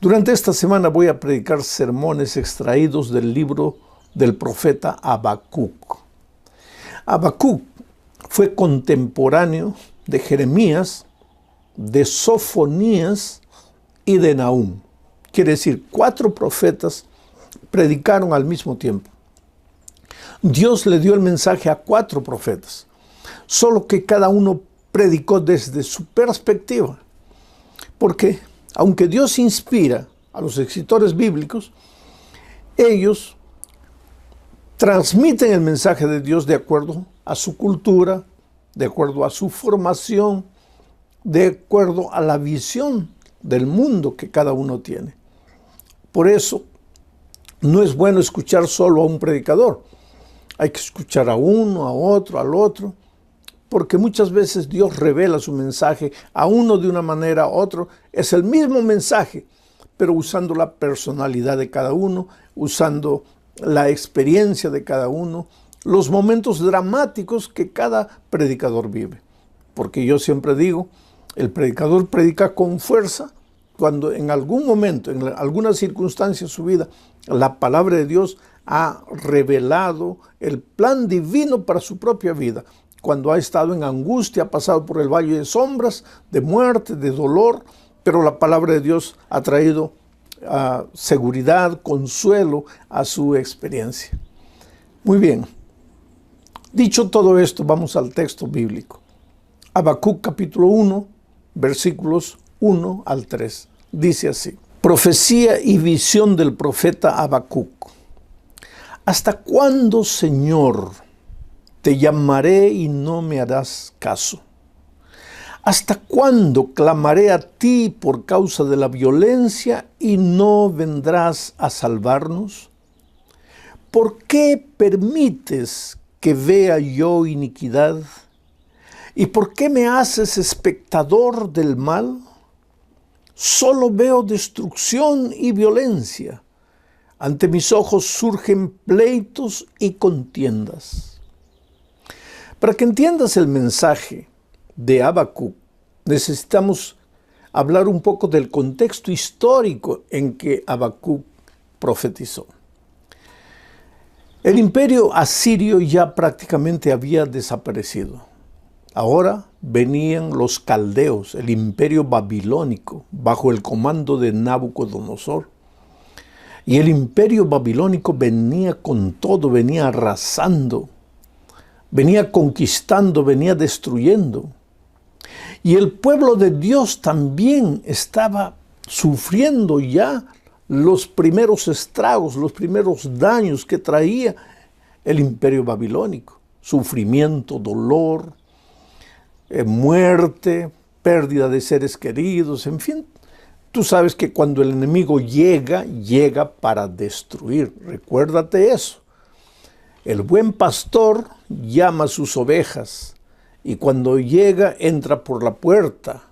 Durante esta semana voy a predicar sermones extraídos del libro del profeta Habacuc. Habacuc fue contemporáneo de Jeremías, de Sofonías y de Nahum. Quiere decir, 4 profetas predicaron al mismo tiempo. Dios le dio el mensaje a 4 profetas, solo que cada uno predicó desde su perspectiva. Porque aunque Dios inspira a los escritores bíblicos, ellos transmiten el mensaje de Dios de acuerdo a su cultura, de acuerdo a su formación, de acuerdo a la visión del mundo que cada uno tiene. Por eso, no es bueno escuchar solo a un predicador. Hay que escuchar a uno, a otro, al otro, porque muchas veces Dios revela su mensaje a uno de una manera, a otro. Es el mismo mensaje, pero usando la personalidad de cada uno, usando la experiencia de cada uno, los momentos dramáticos que cada predicador vive. Porque yo siempre digo, el predicador predica con fuerza cuando en algún momento, en alguna circunstancia de su vida, la palabra de Dios ha revelado el plan divino para su propia vida. Cuando ha estado en angustia, ha pasado por el valle de sombras, de muerte, de dolor, pero la palabra de Dios ha traído seguridad, consuelo a su experiencia. Muy bien. Dicho todo esto, vamos al texto bíblico. Habacuc capítulo 1, versículos 1 al 3. Dice así: Profecía y visión del profeta Habacuc. ¿Hasta cuándo, Señor, te llamaré y no me harás caso? ¿Hasta cuándo clamaré a ti por causa de la violencia y no vendrás a salvarnos? ¿Por qué permites que vea yo iniquidad? ¿Y por qué me haces espectador del mal? Solo veo destrucción y violencia. Ante mis ojos surgen pleitos y contiendas. Para que entiendas el mensaje de Habacuc, necesitamos hablar un poco del contexto histórico en que Habacuc profetizó. El imperio asirio ya prácticamente había desaparecido. Ahora venían los caldeos, el imperio babilónico, bajo el comando de Nabucodonosor. Y el imperio babilónico venía con todo, venía arrasando, venía conquistando, venía destruyendo. Y el pueblo de Dios también estaba sufriendo ya los primeros estragos, los primeros daños que traía el imperio babilónico. Sufrimiento, dolor, muerte, pérdida de seres queridos, en fin. Tú sabes que cuando el enemigo llega para destruir. Recuérdate eso. El buen pastor llama a sus ovejas y cuando llega entra por la puerta,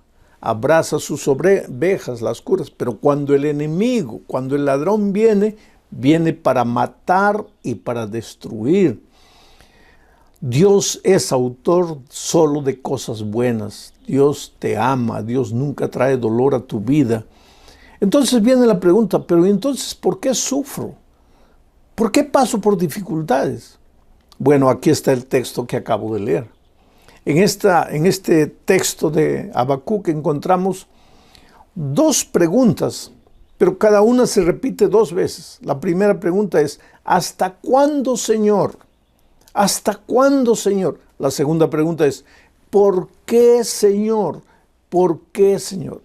abraza a sus ovejas, las curas. Pero cuando el enemigo, cuando el ladrón viene para matar y para destruir. Dios es autor solo de cosas buenas. Dios te ama, Dios nunca trae dolor a tu vida. Entonces viene la pregunta, pero entonces, ¿por qué sufro? ¿Por qué paso por dificultades? Bueno, aquí está el texto que acabo de leer. En este texto de Habacuc encontramos 2 preguntas, pero cada una se repite 2 veces. La primera pregunta es, ¿hasta cuándo, Señor? ¿Hasta cuándo, Señor? La segunda pregunta es, ¿por qué, Señor? ¿Por qué, Señor?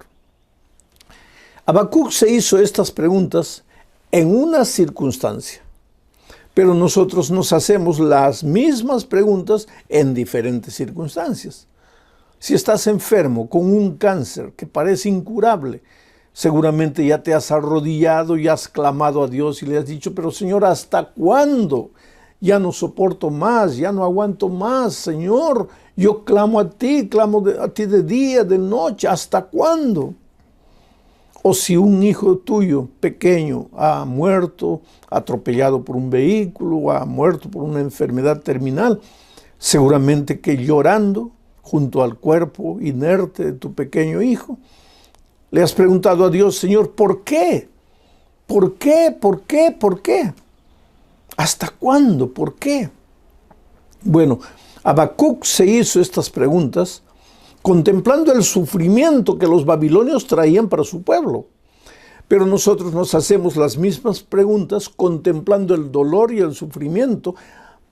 Habacuc se hizo estas preguntas en una circunstancia, pero nosotros nos hacemos las mismas preguntas en diferentes circunstancias. Si estás enfermo con un cáncer que parece incurable, seguramente ya te has arrodillado y has clamado a Dios y le has dicho, pero Señor, ¿hasta cuándo? Ya no soporto más, ya no aguanto más, Señor. Yo clamo a ti de día, de noche, ¿hasta cuándo? O si un hijo tuyo pequeño ha muerto, atropellado por un vehículo, o ha muerto por una enfermedad terminal, seguramente que llorando junto al cuerpo inerte de tu pequeño hijo, Le has preguntado a Dios, Señor, ¿por qué? ¿Por qué? ¿Por qué? ¿Por qué? ¿Hasta cuándo? ¿Por qué? Bueno, Habacuc se hizo estas preguntas contemplando el sufrimiento que los babilonios traían para su pueblo. Pero nosotros nos hacemos las mismas preguntas contemplando el dolor y el sufrimiento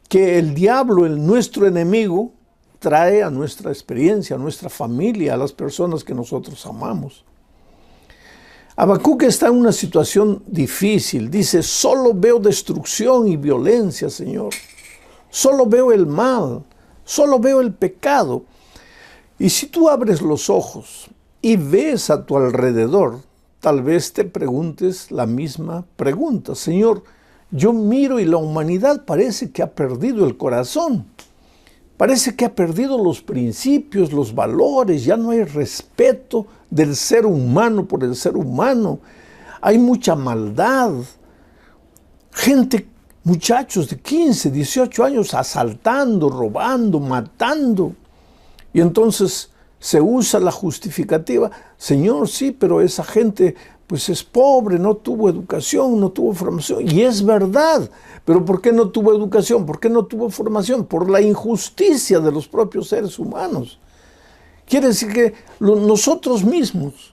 que el diablo, nuestro enemigo, trae a nuestra experiencia, a nuestra familia, a las personas que nosotros amamos. Habacuc está en una situación difícil. Dice, solo veo destrucción y violencia, Señor. Solo veo el mal, solo veo el pecado. Y si tú abres los ojos y ves a tu alrededor, tal vez te preguntes la misma pregunta. Señor, yo miro y la humanidad parece que ha perdido el corazón. Parece que ha perdido los principios, los valores, ya no hay respeto del ser humano por el ser humano. Hay mucha maldad. Gente, muchachos de 15, 18 años asaltando, robando, matando. Y entonces se usa la justificativa. Señor, sí, pero esa gente pues es pobre, no tuvo educación, no tuvo formación. Y es verdad. Pero ¿por qué no tuvo educación? ¿Por qué no tuvo formación? Por la injusticia de los propios seres humanos. Quiere decir que nosotros mismos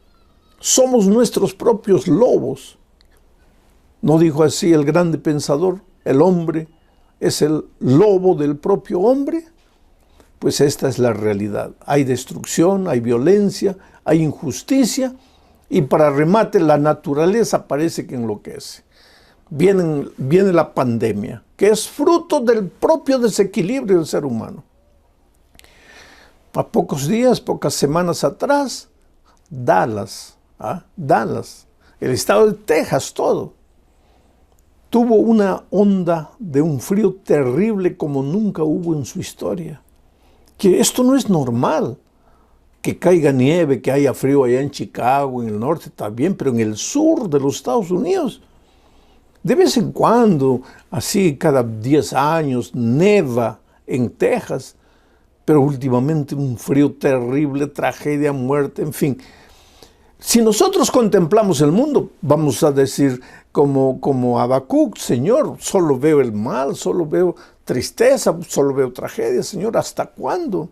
somos nuestros propios lobos. ¿No dijo así el grande pensador? El hombre es el lobo del propio hombre. Pues esta es la realidad. Hay destrucción, hay violencia, hay injusticia y para remate la naturaleza parece que enloquece. Viene la pandemia, que es fruto del propio desequilibrio del ser humano. A pocos días, pocas semanas atrás, Dallas, el estado de Texas, todo, tuvo una onda de un frío terrible como nunca hubo en su historia. Que esto no es normal. Que caiga nieve, que haya frío allá en Chicago, en el norte está bien, pero en el sur de los Estados Unidos, de vez en cuando, así cada 10 años, neva en Texas, pero últimamente un frío terrible, tragedia, muerte, en fin. Si nosotros contemplamos el mundo, vamos a decir como Habacuc, Señor, solo veo el mal, solo veo tristeza, solo veo tragedia, Señor, ¿hasta cuándo?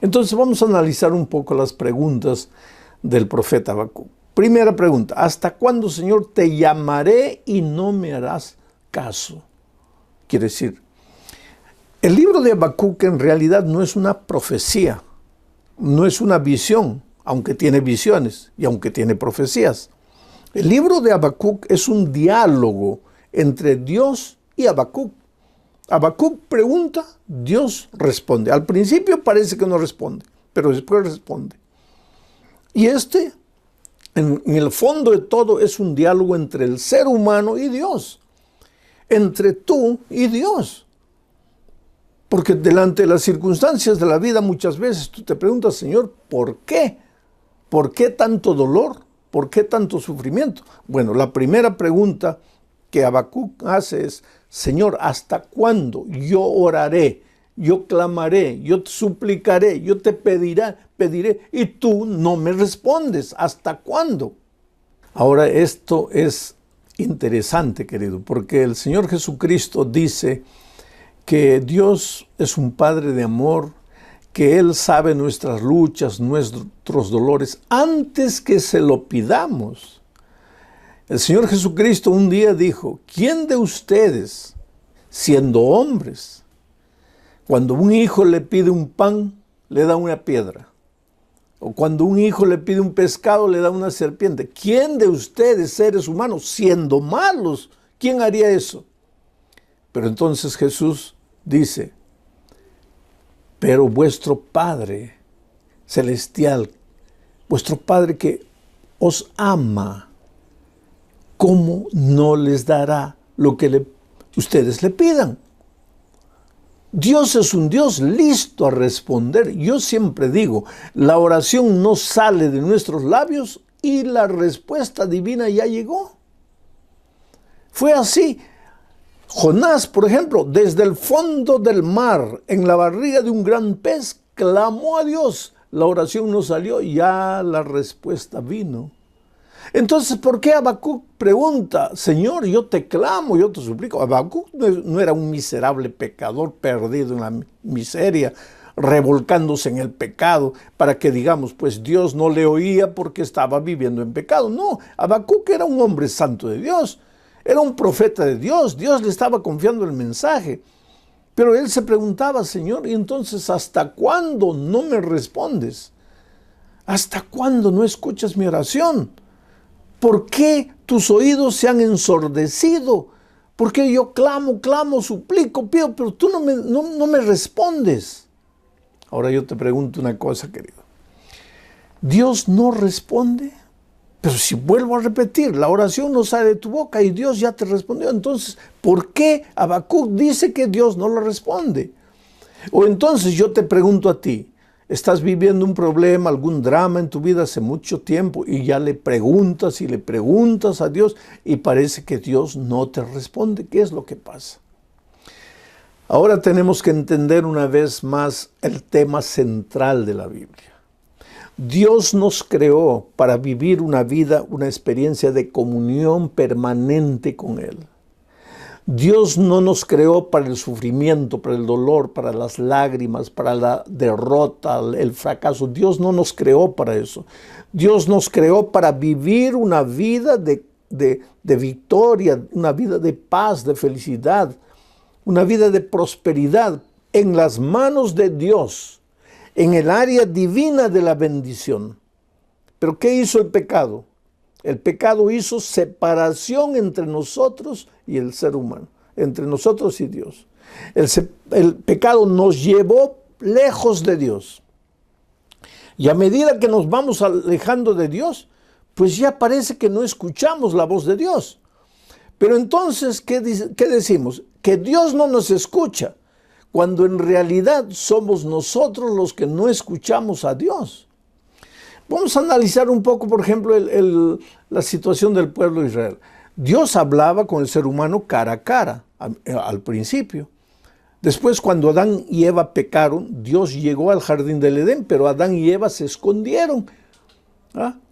Entonces vamos a analizar un poco las preguntas del profeta Habacuc. Primera pregunta, ¿hasta cuándo, Señor, te llamaré y no me harás caso? Quiere decir, el libro de Habacuc en realidad no es una profecía, no es una visión, aunque tiene visiones y aunque tiene profecías. El libro de Habacuc es un diálogo entre Dios y Habacuc. Habacuc pregunta, Dios responde. Al principio parece que no responde, pero después responde. Y en el fondo de todo, es un diálogo entre el ser humano y Dios. Entre tú y Dios. Porque delante de las circunstancias de la vida muchas veces tú te preguntas, Señor, ¿por qué? ¿Por qué tanto dolor? ¿Por qué tanto sufrimiento? Bueno, la primera pregunta que Habacuc hace es, Señor, ¿hasta cuándo yo oraré, yo clamaré, yo te suplicaré, yo te pediré y tú no me respondes? ¿Hasta cuándo? Ahora esto es interesante, querido, porque el Señor Jesucristo dice que Dios es un Padre de amor, que Él sabe nuestras luchas, nuestros dolores, antes que se lo pidamos. El Señor Jesucristo un día dijo, ¿quién de ustedes, siendo hombres, cuando un hijo le pide un pan, le da una piedra? O cuando un hijo le pide un pescado, le da una serpiente. ¿Quién de ustedes, seres humanos, siendo malos, quién haría eso? Pero entonces Jesús dice, pero vuestro Padre celestial, vuestro Padre que os ama, ¿cómo no les dará lo que ustedes le pidan? Dios es un Dios listo a responder. Yo siempre digo, la oración no sale de nuestros labios y la respuesta divina ya llegó. Fue así. Jonás, por ejemplo, desde el fondo del mar, en la barriga de un gran pez, clamó a Dios. la oración no salió, ya la respuesta vino. Entonces, ¿por qué Habacuc pregunta, Señor, yo te clamo, yo te suplico? Habacuc no era un miserable pecador perdido en la miseria, revolcándose en el pecado, para que digamos, pues Dios no le oía porque estaba viviendo en pecado. No, Habacuc era un hombre santo de Dios, era un profeta de Dios, Dios le estaba confiando el mensaje. Pero él se preguntaba, Señor, y entonces, ¿hasta cuándo no me respondes? ¿Hasta cuándo no escuchas mi oración? ¿Por qué tus oídos se han ensordecido? ¿Por qué yo clamo, suplico, pido, pero tú no me respondes? Ahora yo te pregunto una cosa, querido. ¿Dios no responde? Pero si vuelvo a repetir, la oración no sale de tu boca y Dios ya te respondió. Entonces, ¿por qué Habacuc dice que Dios no le responde? O entonces yo te pregunto a ti, ¿estás viviendo un problema, algún drama en tu vida hace mucho tiempo y ya le preguntas y le preguntas a Dios y parece que Dios no te responde? ¿Qué es lo que pasa? Ahora tenemos que entender una vez más el tema central de la Biblia. Dios nos creó para vivir una vida, una experiencia de comunión permanente con Él. Dios no nos creó para el sufrimiento, para el dolor, para las lágrimas, para la derrota, el fracaso. Dios no nos creó para eso. Dios nos creó para vivir una vida de victoria, una vida de paz, de felicidad, una vida de prosperidad en las manos de Dios, en el área divina de la bendición. ¿Pero qué hizo el pecado? El pecado hizo separación entre nosotros y el ser humano, entre nosotros y Dios. El pecado nos llevó lejos de Dios. Y a medida que nos vamos alejando de Dios, pues ya parece que no escuchamos la voz de Dios. Pero entonces, ¿qué decimos? Que Dios no nos escucha, cuando en realidad somos nosotros los que no escuchamos a Dios. Vamos a analizar un poco, por ejemplo, la situación del pueblo de Israel. Dios hablaba con el ser humano cara a cara al principio. Después, cuando Adán y Eva pecaron, Dios llegó al jardín del Edén, pero Adán y Eva se escondieron.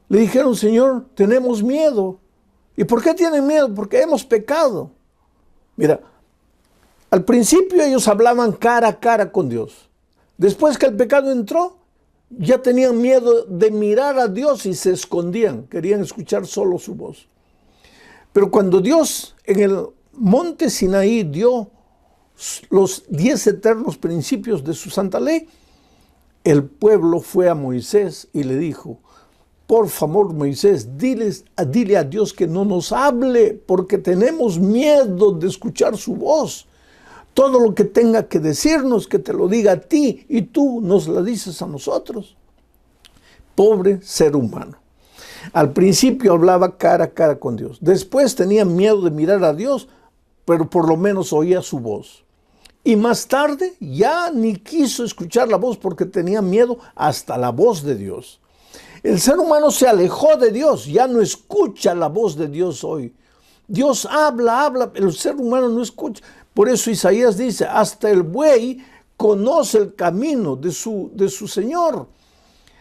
Le dijeron, Señor, tenemos miedo. ¿Y por qué tienen miedo? Porque hemos pecado. Mira, al principio ellos hablaban cara a cara con Dios. Después que el pecado entró, ya tenían miedo de mirar a Dios y se escondían. Querían escuchar solo su voz. Pero cuando Dios en el monte Sinaí dio los 10 eternos principios de su santa ley, el pueblo fue a Moisés y le dijo, por favor, Moisés, dile a Dios que no nos hable porque tenemos miedo de escuchar su voz. Todo lo que tenga que decirnos, que te lo diga a ti y tú nos la dices a nosotros. Pobre ser humano. Al principio hablaba cara a cara con Dios. Después tenía miedo de mirar a Dios, pero por lo menos oía su voz. Y más tarde ya ni quiso escuchar la voz porque tenía miedo hasta la voz de Dios. El ser humano se alejó de Dios, ya no escucha la voz de Dios hoy. Dios habla, pero el ser humano no escucha. Por eso Isaías dice, hasta el buey conoce el camino de su Señor.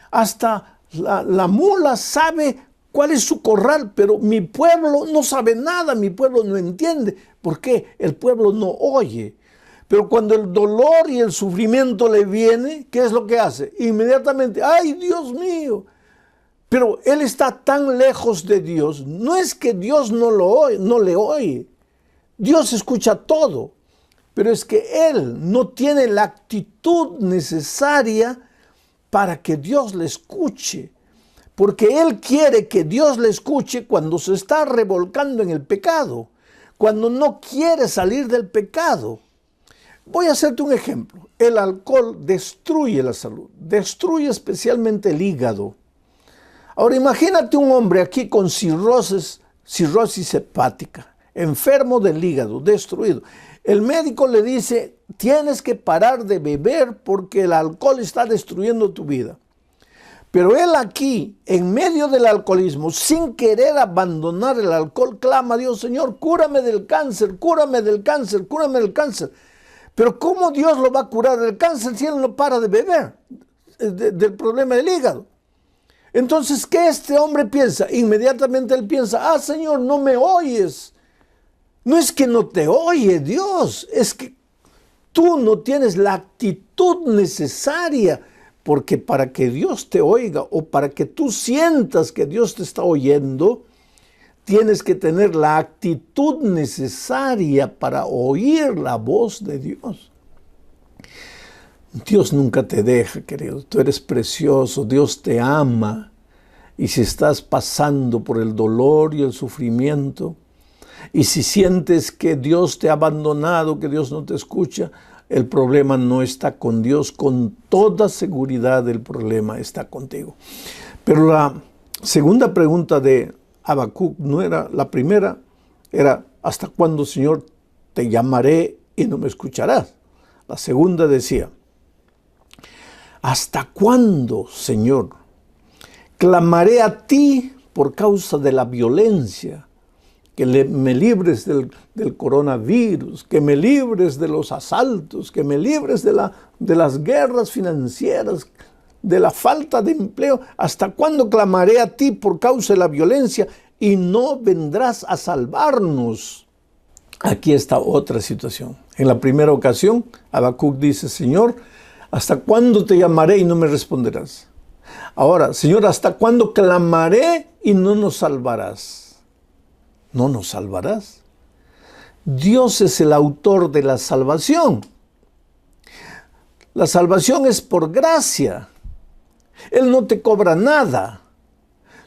Hasta la mula sabe cuál es su corral, pero mi pueblo no sabe nada, mi pueblo no entiende. ¿Por qué? El pueblo no oye. Pero cuando el dolor y el sufrimiento le viene, ¿qué es lo que hace? Inmediatamente, ¡ay, Dios mío! Pero él está tan lejos de Dios. No es que Dios no le oye. Dios escucha todo. Pero es que él no tiene la actitud necesaria para que Dios le escuche. Porque él quiere que Dios le escuche cuando se está revolcando en el pecado. Cuando no quiere salir del pecado. Voy a hacerte un ejemplo. El alcohol destruye la salud. Destruye especialmente el hígado. Ahora imagínate un hombre aquí con cirrosis hepática, enfermo del hígado, destruido. El médico le dice, tienes que parar de beber porque el alcohol está destruyendo tu vida. Pero él aquí, en medio del alcoholismo, sin querer abandonar el alcohol, clama a Dios, Señor, cúrame del cáncer, cúrame del cáncer, cúrame del cáncer. Pero ¿cómo Dios lo va a curar del cáncer si él no para de beber? del problema del hígado. Entonces, ¿qué este hombre piensa? Inmediatamente él piensa, Señor, no me oyes. No es que no te oye Dios, es que tú no tienes la actitud necesaria, porque para que Dios te oiga o para que tú sientas que Dios te está oyendo, tienes que tener la actitud necesaria para oír la voz de Dios. Dios nunca te deja, querido. Tú eres precioso. Dios te ama. Y si estás pasando por el dolor y el sufrimiento, y si sientes que Dios te ha abandonado, que Dios no te escucha, el problema no está con Dios. Con toda seguridad el problema está contigo. Pero la segunda pregunta de Habacuc no era la primera, era ¿hasta cuándo, Señor, te llamaré y no me escucharás? La segunda decía, ¿hasta cuándo, Señor, clamaré a ti por causa de la violencia? Que me libres del coronavirus, que me libres de los asaltos, que me libres de las guerras financieras, de la falta de empleo. ¿Hasta cuándo clamaré a ti por causa de la violencia y no vendrás a salvarnos? Aquí está otra situación. En la primera ocasión, Habacuc dice, Señor, ¿hasta cuándo te llamaré y no me responderás? Ahora, Señor, ¿hasta cuándo clamaré y no nos salvarás? ¿No nos salvarás? Dios es el autor de la salvación. La salvación es por gracia. Él no te cobra nada.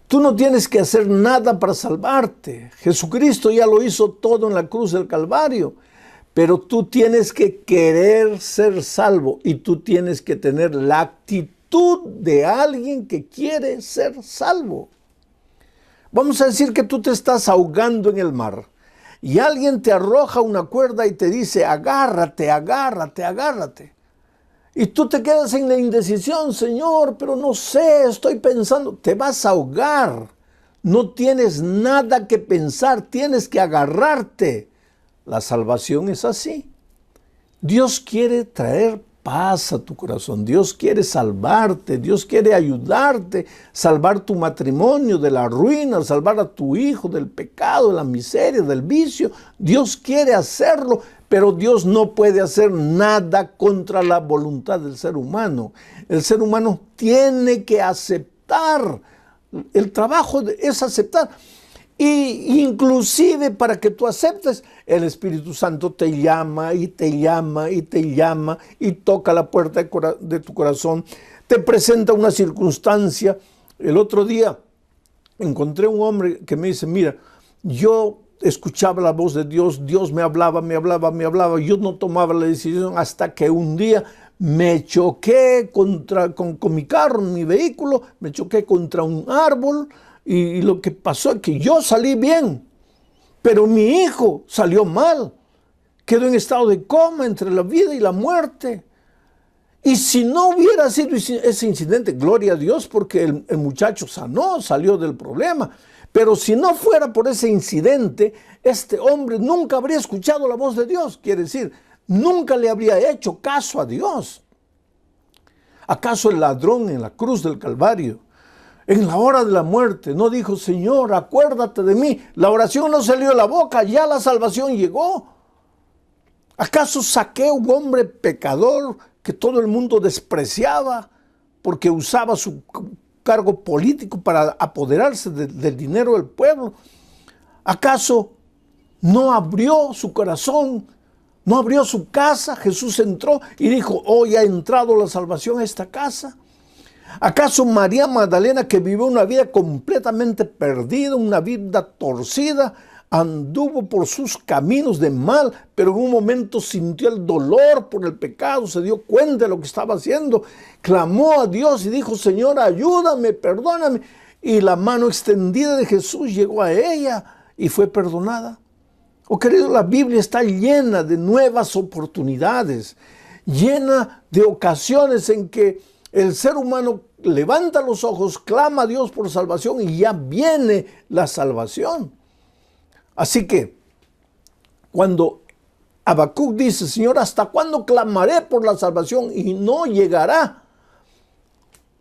Tú no tienes que hacer nada para salvarte. Jesucristo ya lo hizo todo en la cruz del Calvario. Pero tú tienes que querer ser salvo y tú tienes que tener la actitud de alguien que quiere ser salvo. Vamos a decir que tú te estás ahogando en el mar y alguien te arroja una cuerda y te dice, agárrate, agárrate, agárrate. Y tú te quedas en la indecisión, Señor, pero no sé, estoy pensando. Te vas a ahogar. No tienes nada que pensar, tienes que agarrarte. La salvación es así. Dios quiere traer paz a tu corazón. Dios quiere salvarte. Dios quiere ayudarte, salvar tu matrimonio de la ruina, salvar a tu hijo del pecado, de la miseria, del vicio. Dios quiere hacerlo, pero Dios no puede hacer nada contra la voluntad del ser humano. El ser humano tiene que aceptar. El trabajo es aceptar. Y inclusive para que tú aceptes, el Espíritu Santo te llama y te llama y te llama y toca la puerta de tu corazón, te presenta una circunstancia. El otro día encontré un hombre que me dice, mira, yo escuchaba la voz de Dios, Dios me hablaba, yo no tomaba la decisión hasta que un día me choqué con mi carro, mi vehículo, me choqué contra un árbol. Y lo que pasó es que yo salí bien, pero mi hijo salió mal. Quedó en estado de coma entre la vida y la muerte. Y si no hubiera sido ese incidente, gloria a Dios, porque el muchacho sanó, salió del problema. Pero si no fuera por ese incidente, este hombre nunca habría escuchado la voz de Dios. Quiere decir, nunca le habría hecho caso a Dios. ¿Acaso el ladrón en la cruz del Calvario, en la hora de la muerte, no dijo, Señor, acuérdate de mí? La oración no salió de la boca, ya la salvación llegó. ¿Acaso Zaqueo, un hombre pecador que todo el mundo despreciaba porque usaba su cargo político para apoderarse del dinero del pueblo? ¿Acaso no abrió su corazón, no abrió su casa? Jesús entró y dijo, hoy ha entrado la salvación a esta casa. ¿Acaso María Magdalena, que vivió una vida completamente perdida, una vida torcida, anduvo por sus caminos de mal, pero en un momento sintió el dolor por el pecado, se dio cuenta de lo que estaba haciendo, clamó a Dios y dijo, Señor, ayúdame, perdóname? Y la mano extendida de Jesús llegó a ella y fue perdonada. Oh, querido, la Biblia está llena de nuevas oportunidades, llena de ocasiones en que el ser humano levanta los ojos, clama a Dios por salvación y ya viene la salvación. Así que cuando Habacuc dice, Señor, ¿hasta cuándo clamaré por la salvación y no llegará?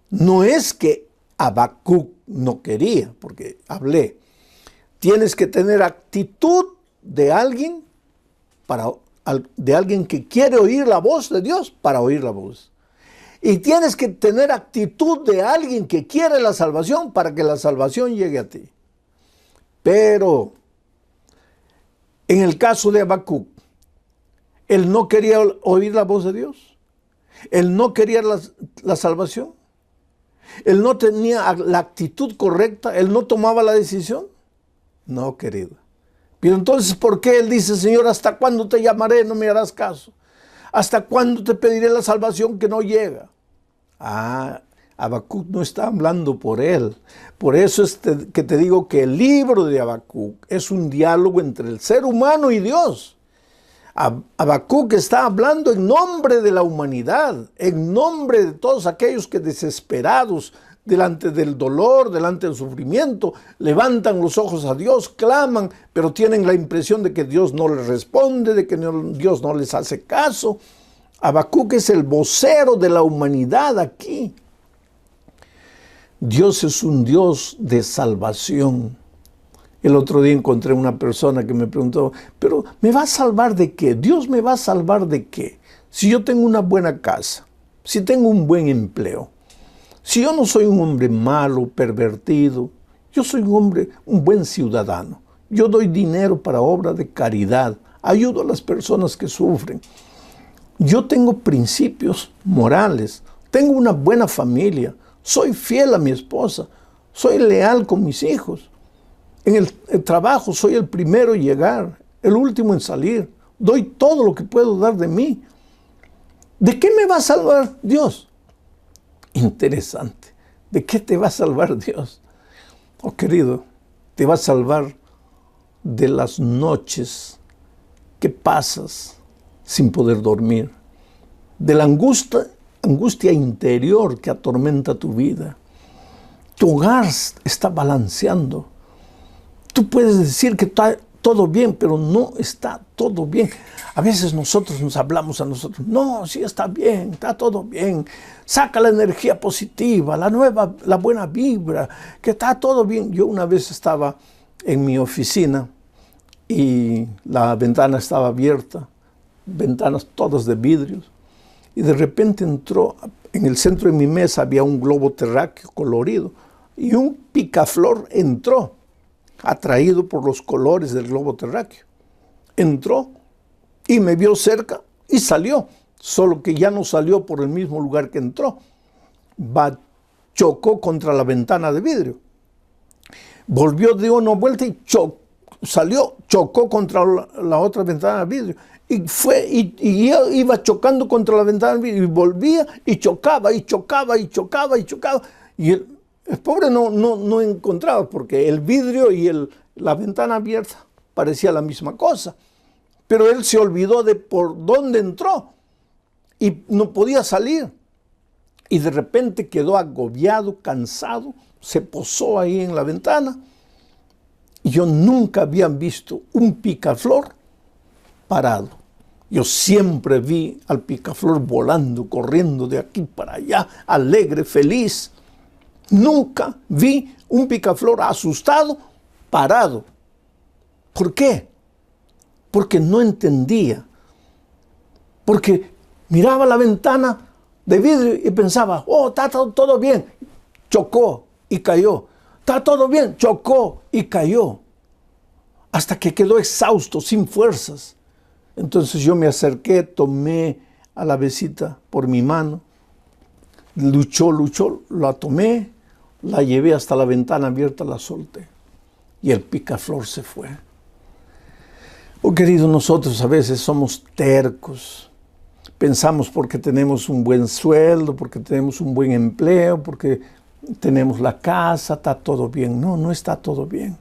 No es que Habacuc no quería, porque hablé. Tienes que tener actitud de alguien que quiere oír la voz de Dios para oír la voz. Y tienes que tener actitud de alguien que quiere la salvación para que la salvación llegue a ti. Pero en el caso de Habacuc, él no quería oír la voz de Dios. Él no quería la salvación. Él no tenía la actitud correcta. Él no tomaba la decisión. No, querido. Pero entonces, ¿por qué él dice, Señor, hasta cuándo te llamaré? No me harás caso. ¿Hasta cuándo te pediré la salvación que no llega? Habacuc no está hablando por él. Por eso es que te digo que el libro de Habacuc es un diálogo entre el ser humano y Dios. Habacuc está hablando en nombre de la humanidad, en nombre de todos aquellos que desesperados delante del dolor, delante del sufrimiento, levantan los ojos a Dios, claman, pero tienen la impresión de que Dios no les responde, de que Dios no les hace caso. Habacuc es el vocero de la humanidad aquí. Dios es un Dios de salvación. El otro día encontré una persona que me preguntó, pero ¿me va a salvar de qué? ¿Dios me va a salvar de qué? Si yo tengo una buena casa, si tengo un buen empleo, si yo no soy un hombre malo, pervertido, yo soy un buen ciudadano. Yo doy dinero para obra de caridad, ayudo a las personas que sufren. Yo tengo principios morales, tengo una buena familia, soy fiel a mi esposa, soy leal con mis hijos. En el trabajo soy el primero en llegar, el último en salir. Doy todo lo que puedo dar de mí. ¿De qué me va a salvar Dios? Interesante. ¿De qué te va a salvar Dios? Oh, querido, te va a salvar de las noches que pasas sin poder dormir, de la angustia interior que atormenta tu vida. Tu hogar está balanceando. Tú puedes decir que está todo bien, pero no está todo bien. A veces nosotros nos hablamos a nosotros, no, sí está bien, está todo bien. Saca la energía positiva, la buena vibra, que está todo bien. Yo una vez estaba en mi oficina y la ventana estaba abierta, ventanas todas de vidrios, y de repente entró, en el centro de mi mesa había un globo terráqueo colorido, y un picaflor entró, atraído por los colores del globo terráqueo. Entró y me vio cerca y salió, solo que ya no salió por el mismo lugar que entró. Chocó contra la ventana de vidrio. Volvió, dio una vuelta y chocó contra la otra ventana de vidrio. Y iba chocando contra la ventana de vidrio y volvía y chocaba y chocaba y chocaba y chocaba. Y el pobre no encontraba, porque el vidrio y la ventana abierta parecía la misma cosa. Pero él se olvidó de por dónde entró y no podía salir. Y de repente quedó agobiado, cansado, se posó ahí en la ventana. Y yo nunca había visto un picaflor parado. Yo siempre vi al picaflor volando, corriendo de aquí para allá, alegre, feliz. Nunca vi un picaflor asustado, parado. ¿Por qué? Porque no entendía. Porque miraba la ventana de vidrio y pensaba, oh, está todo bien. Chocó y cayó. Está todo bien. Chocó y cayó. Hasta que quedó exhausto, sin fuerzas. Entonces yo me acerqué, tomé a la besita por mi mano. Luchó, la tomé, la llevé hasta la ventana abierta, la solté. Y el picaflor se fue. Oh, querido, nosotros a veces somos tercos. Pensamos porque tenemos un buen sueldo, porque tenemos un buen empleo, porque tenemos la casa, está todo bien. No, no está todo bien.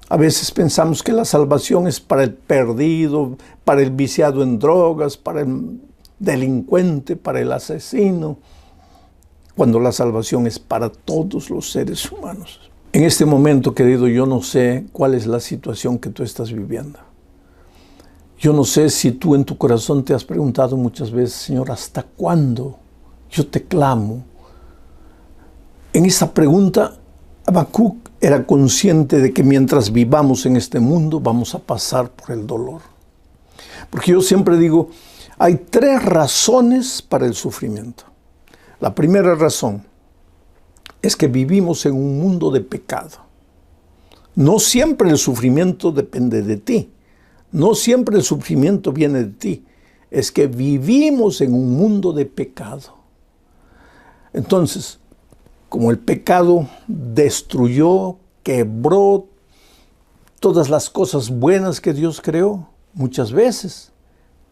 A veces pensamos que la salvación es para el perdido, para el viciado en drogas, para el delincuente, para el asesino, cuando la salvación es para todos los seres humanos. En este momento, querido, yo no sé cuál es la situación que tú estás viviendo. Yo no sé si tú en tu corazón te has preguntado muchas veces, Señor, ¿hasta cuándo yo te clamo? En esta pregunta, Habacuc era consciente de que mientras vivamos en este mundo vamos a pasar por el dolor. Porque yo siempre digo, hay 3 razones para el sufrimiento. La primera razón es que vivimos en un mundo de pecado. No siempre el sufrimiento depende de ti. No siempre el sufrimiento viene de ti. Es que vivimos en un mundo de pecado. Entonces, como el pecado destruyó, quebró todas las cosas buenas que Dios creó, muchas veces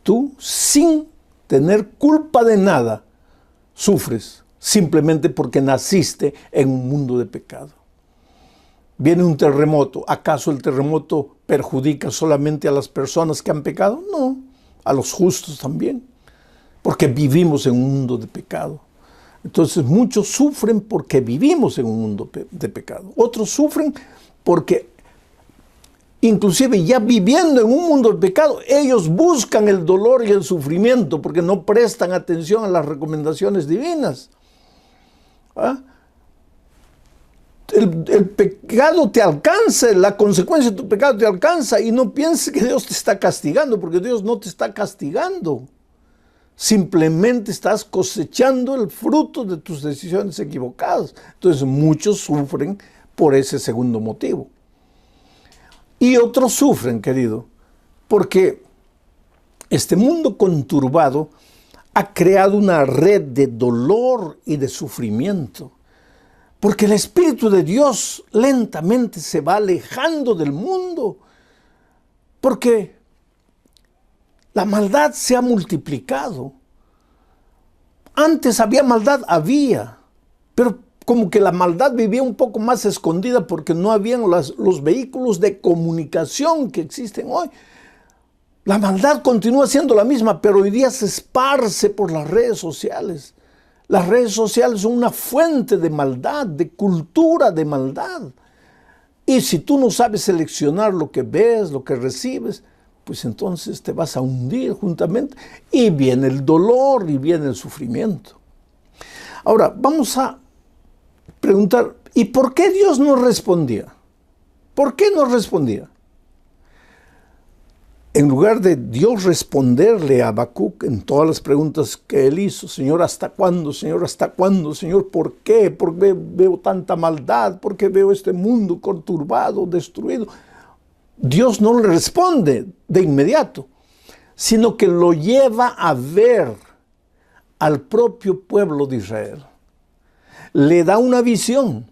tú, sin tener culpa de nada, sufres simplemente porque naciste en un mundo de pecado. Viene un terremoto. ¿Acaso el terremoto perjudica solamente a las personas que han pecado? No, a los justos también, porque vivimos en un mundo de pecado. Entonces muchos sufren porque vivimos en un mundo de pecado. Otros sufren porque, inclusive ya viviendo en un mundo de pecado, ellos buscan el dolor y el sufrimiento porque no prestan atención a las recomendaciones divinas. ¿Ah? El pecado te alcanza, la consecuencia de tu pecado te alcanza, y no pienses que Dios te está castigando, porque Dios no te está castigando. Simplemente estás cosechando el fruto de tus decisiones equivocadas. Entonces muchos sufren por ese segundo motivo. Y otros sufren, querido, porque este mundo conturbado ha creado una red de dolor y de sufrimiento. Porque el Espíritu de Dios lentamente se va alejando del mundo. Porque la maldad se ha multiplicado. Antes había maldad, pero como que la maldad vivía un poco más escondida porque no habían los vehículos de comunicación que existen hoy. La maldad continúa siendo la misma, pero hoy día se esparce por las redes sociales. Las redes sociales son una fuente de maldad, de cultura de maldad. Y si tú no sabes seleccionar lo que ves, lo que recibes, pues entonces te vas a hundir juntamente y viene el dolor y viene el sufrimiento. Ahora, vamos a preguntar, ¿y por qué Dios no respondía? ¿Por qué no respondía? En lugar de Dios responderle a Habacuc en todas las preguntas que él hizo, Señor, ¿hasta cuándo? Señor, ¿hasta cuándo? Señor, ¿por qué? ¿Por qué veo tanta maldad? ¿Por qué veo este mundo conturbado, destruido? Dios no le responde de inmediato, sino que lo lleva a ver al propio pueblo de Israel. Le da una visión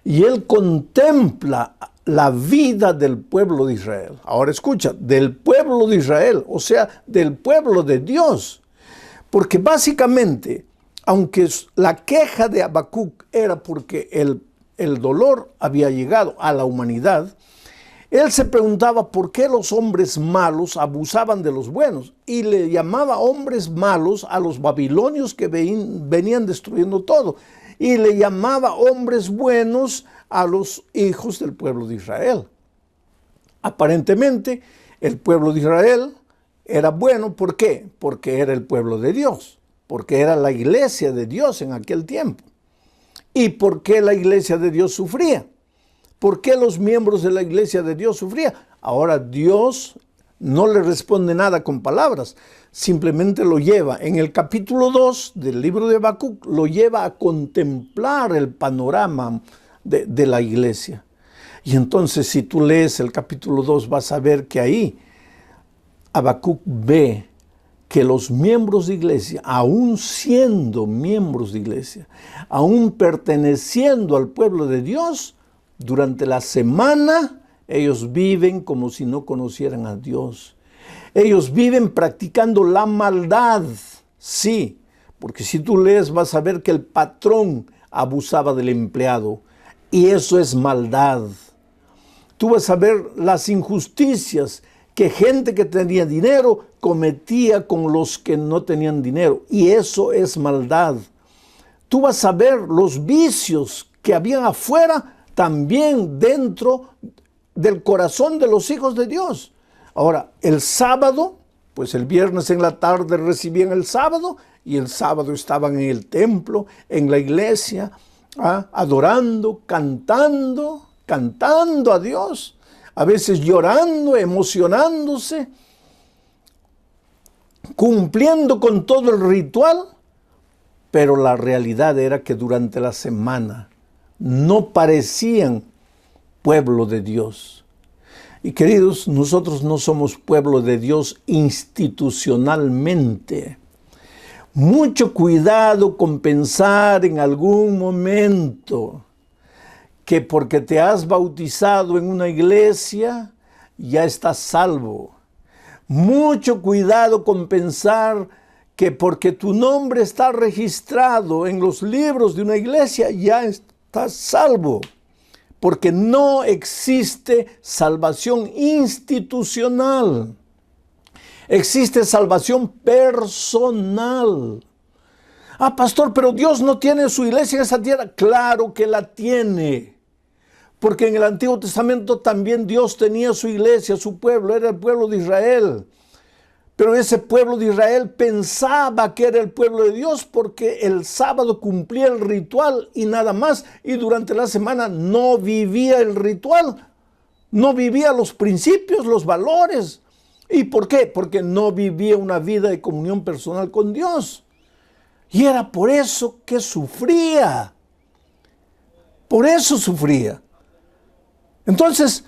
y él contempla la vida del pueblo de Israel. Ahora escucha, del pueblo de Israel, o sea, del pueblo de Dios. Porque básicamente, aunque la queja de Habacuc era porque el dolor había llegado a la humanidad, él se preguntaba por qué los hombres malos abusaban de los buenos y le llamaba hombres malos a los babilonios que venían destruyendo todo, y le llamaba hombres buenos a los hijos del pueblo de Israel. Aparentemente el pueblo de Israel era bueno. ¿Por qué? Porque era el pueblo de Dios, porque era la iglesia de Dios en aquel tiempo. ¿Y por qué la iglesia de Dios sufría? ¿Por qué los miembros de la iglesia de Dios sufrían? Ahora Dios no le responde nada con palabras, simplemente lo lleva. En el capítulo 2 del libro de Habacuc lo lleva a contemplar el panorama de la iglesia. Y entonces si tú lees el capítulo 2 vas a ver que ahí Habacuc ve que los miembros de iglesia, aún siendo miembros de iglesia, aún perteneciendo al pueblo de Dios, durante la semana ellos viven como si no conocieran a Dios. Ellos viven practicando la maldad, sí, porque si tú lees vas a ver que el patrón abusaba del empleado, y eso es maldad. Tú vas a ver las injusticias que gente que tenía dinero cometía con los que no tenían dinero, y eso es maldad. Tú vas a ver los vicios que habían afuera, también dentro del corazón de los hijos de Dios. Ahora, el sábado, pues el viernes en la tarde recibían el sábado, y el sábado estaban en el templo, en la iglesia, adorando, cantando a Dios, a veces llorando, emocionándose, cumpliendo con todo el ritual, pero la realidad era que durante la semana no parecían pueblo de Dios. Y queridos, nosotros no somos pueblo de Dios institucionalmente. Mucho cuidado con pensar en algún momento que porque te has bautizado en una iglesia, ya estás salvo. Mucho cuidado con pensar que porque tu nombre está registrado en los libros de una iglesia, ya estás salvo. Porque no existe salvación institucional. Existe salvación personal. Pastor, pero Dios no tiene su iglesia en esa tierra. Claro que la tiene. Porque en el Antiguo Testamento también Dios tenía su iglesia, su pueblo, era el pueblo de Israel. Pero ese pueblo de Israel pensaba que era el pueblo de Dios porque el sábado cumplía el ritual y nada más. Y durante la semana no vivía el ritual, no vivía los principios, los valores. ¿Y por qué? Porque no vivía una vida de comunión personal con Dios. Y era por eso que sufría. Por eso sufría. Entonces,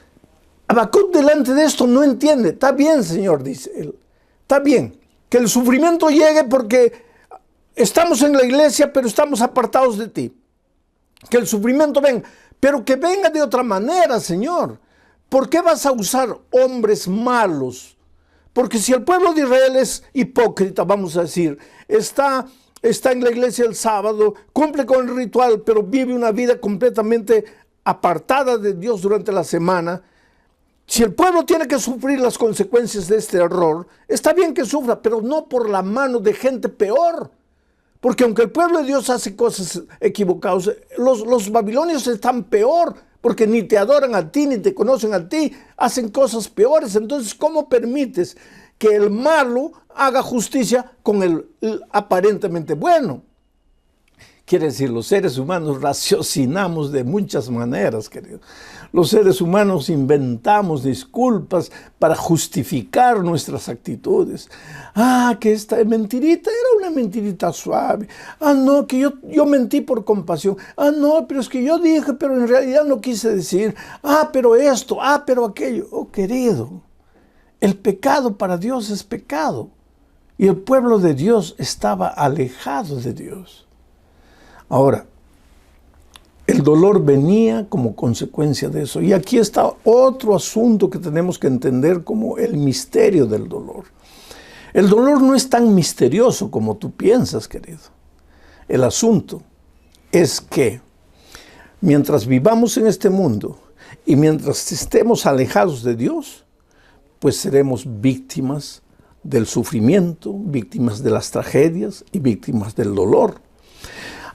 Habacuc delante de esto no entiende. Está bien, Señor, dice él. Está bien que el sufrimiento llegue porque estamos en la iglesia, pero estamos apartados de ti. Que el sufrimiento venga, pero que venga de otra manera, Señor. ¿Por qué vas a usar hombres malos? Porque si el pueblo de Israel es hipócrita, vamos a decir, está en la iglesia el sábado, cumple con el ritual, pero vive una vida completamente apartada de Dios durante la semana. Si el pueblo tiene que sufrir las consecuencias de este error, está bien que sufra, pero no por la mano de gente peor. Porque aunque el pueblo de Dios hace cosas equivocadas, los babilonios están peor, porque ni te adoran a ti, ni te conocen a ti, hacen cosas peores. Entonces, ¿cómo permites que el malo haga justicia con el aparentemente bueno? Quiere decir, los seres humanos raciocinamos de muchas maneras, queridos. Los seres humanos inventamos disculpas para justificar nuestras actitudes. Que esta mentirita era una mentirita suave. No, que yo mentí por compasión. No, pero es que yo dije, pero en realidad no quise decir. Pero esto, pero aquello. Oh, querido, el pecado para Dios es pecado. Y el pueblo de Dios estaba alejado de Dios. Ahora, el dolor venía como consecuencia de eso. Y aquí está otro asunto que tenemos que entender como el misterio del dolor. El dolor no es tan misterioso como tú piensas, querido. El asunto es que mientras vivamos en este mundo y mientras estemos alejados de Dios, pues seremos víctimas del sufrimiento, víctimas de las tragedias y víctimas del dolor.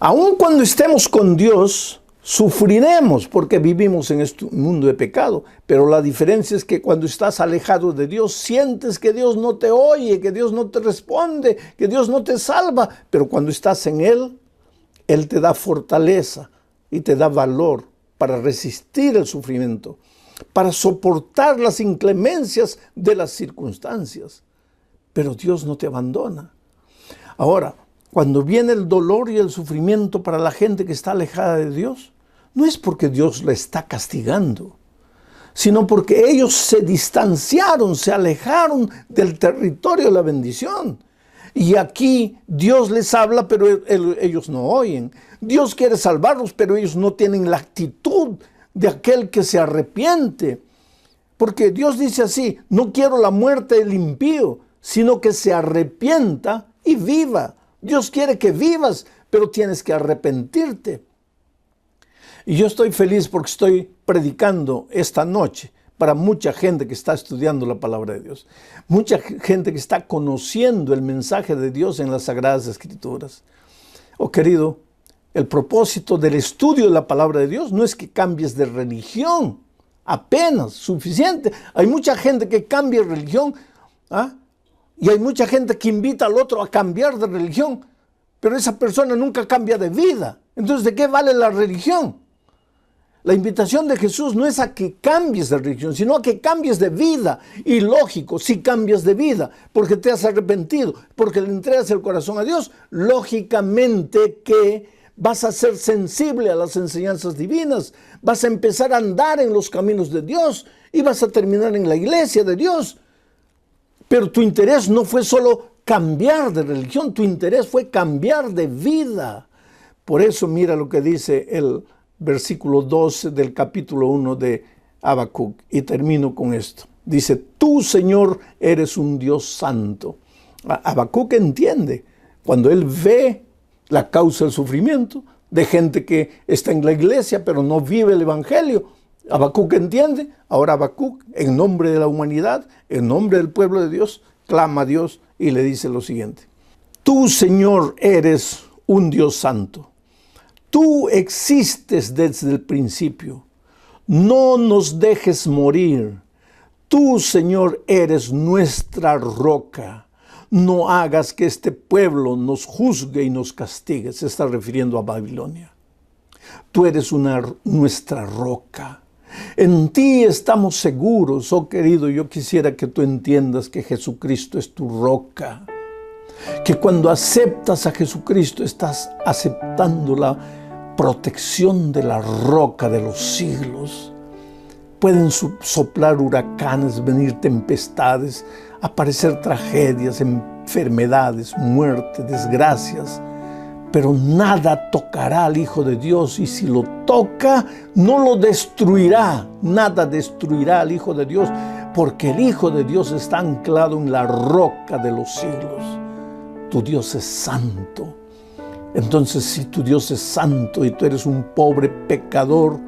Aun cuando estemos con Dios, sufriremos porque vivimos en este mundo de pecado. Pero la diferencia es que cuando estás alejado de Dios, sientes que Dios no te oye, que Dios no te responde, que Dios no te salva. Pero cuando estás en Él, Él te da fortaleza y te da valor para resistir el sufrimiento, para soportar las inclemencias de las circunstancias. Pero Dios no te abandona. Ahora, cuando viene el dolor y el sufrimiento para la gente que está alejada de Dios, no es porque Dios la está castigando, sino porque ellos se distanciaron, se alejaron del territorio de la bendición. Y aquí Dios les habla, pero ellos no oyen. Dios quiere salvarlos, pero ellos no tienen la actitud de aquel que se arrepiente. Porque Dios dice así: no quiero la muerte del impío, sino que se arrepienta y viva. Dios quiere que vivas, pero tienes que arrepentirte. Y yo estoy feliz porque estoy predicando esta noche para mucha gente que está estudiando la palabra de Dios. Mucha gente que está conociendo el mensaje de Dios en las Sagradas Escrituras. Oh, querido, el propósito del estudio de la palabra de Dios no es que cambies de religión. Apenas, suficiente. Hay mucha gente que cambia de religión, y hay mucha gente que invita al otro a cambiar de religión, pero esa persona nunca cambia de vida. Entonces, ¿de qué vale la religión? La invitación de Jesús no es a que cambies de religión, sino a que cambies de vida. Y lógico, si cambias de vida, porque te has arrepentido, porque le entregas el corazón a Dios, lógicamente que vas a ser sensible a las enseñanzas divinas, vas a empezar a andar en los caminos de Dios y vas a terminar en la iglesia de Dios. Pero tu interés no fue solo cambiar de religión, tu interés fue cambiar de vida. Por eso mira lo que dice el versículo 12 del capítulo 1 de Habacuc, y termino con esto. Dice, tú, Señor, eres un Dios santo. Habacuc entiende, cuando él ve la causa del sufrimiento de gente que está en la iglesia pero no vive el evangelio, Habacuc entiende. Ahora Habacuc, en nombre de la humanidad, en nombre del pueblo de Dios, clama a Dios y le dice lo siguiente: tú, Señor, eres un Dios santo. Tú existes desde el principio. No nos dejes morir. Tú, Señor, eres nuestra roca. No hagas que este pueblo nos juzgue y nos castigue. Se está refiriendo a Babilonia. Tú eres nuestra roca. En ti estamos seguros, oh querido. Yo quisiera que tú entiendas que Jesucristo es tu roca. Que cuando aceptas a Jesucristo estás aceptando la protección de la roca de los siglos. Pueden soplar huracanes, venir tempestades, aparecer tragedias, enfermedades, muerte, desgracias, pero nada tocará al Hijo de Dios, y si lo toca, no lo destruirá. Nada destruirá al Hijo de Dios, porque el Hijo de Dios está anclado en la roca de los siglos. Tu Dios es santo. Entonces, si tu Dios es santo y tú eres un pobre pecador,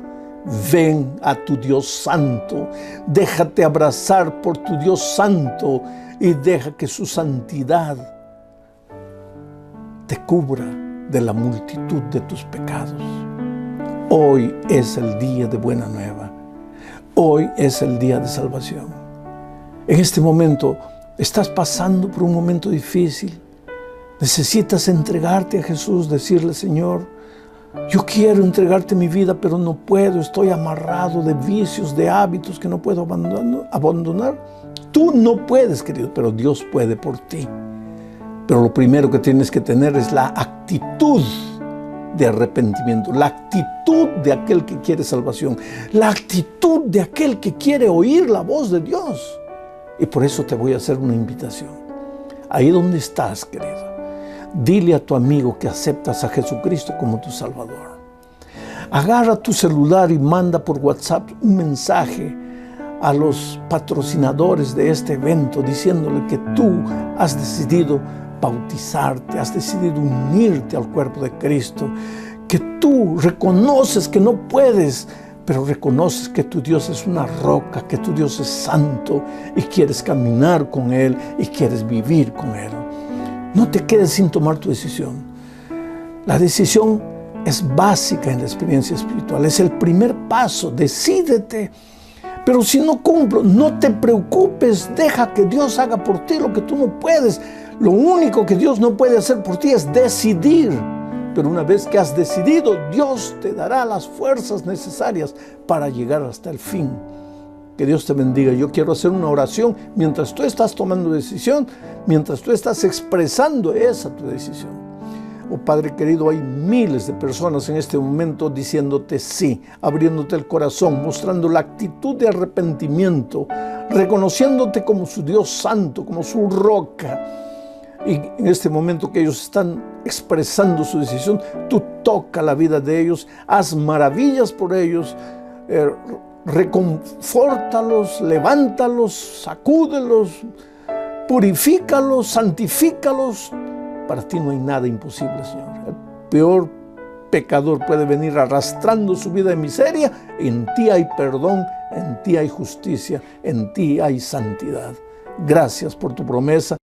ven a tu Dios santo. Déjate abrazar por tu Dios santo y deja que su santidad te cubra de la multitud de tus pecados. Hoy es el día de buena nueva. Hoy es el día de salvación. En este momento estás pasando por un momento difícil. Necesitas entregarte a Jesús, decirle: Señor, yo quiero entregarte mi vida, pero no puedo. Estoy amarrado de vicios, de hábitos que no puedo abandonar. Tú no puedes, querido, pero Dios puede por ti. Pero lo primero que tienes que tener es la actitud de arrepentimiento, la actitud de aquel que quiere salvación, la actitud de aquel que quiere oír la voz de Dios. Y por eso te voy a hacer una invitación. Ahí donde estás, querido, dile a tu amigo que aceptas a Jesucristo como tu Salvador. Agarra tu celular y manda por WhatsApp un mensaje a los patrocinadores de este evento diciéndole que tú has decidido bautizarte, has decidido unirte al cuerpo de Cristo, que tú reconoces que no puedes, pero reconoces que tu Dios es una roca, que tu Dios es santo y quieres caminar con Él y quieres vivir con Él. No te quedes sin tomar tu decisión. La decisión es básica en la experiencia espiritual, es el primer paso. Decídete. Pero si no cumplo, no te preocupes, deja que Dios haga por ti lo que tú no puedes. Lo único que Dios no puede hacer por ti es decidir. Pero una vez que has decidido, Dios te dará las fuerzas necesarias para llegar hasta el fin. Que Dios te bendiga. Yo quiero hacer una oración mientras tú estás tomando decisión, mientras tú estás expresando esa tu decisión. Oh Padre querido, hay miles de personas en este momento diciéndote sí, abriéndote el corazón, mostrando la actitud de arrepentimiento, reconociéndote como su Dios santo, como su roca. Y en este momento que ellos están expresando su decisión, tú toca la vida de ellos, haz maravillas por ellos, reconfórtalos, levántalos, sacúdelos, purifícalos, santifícalos. Para ti no hay nada imposible, Señor. El peor pecador puede venir arrastrando su vida de miseria. En ti hay perdón, en ti hay justicia, en ti hay santidad. Gracias por tu promesa.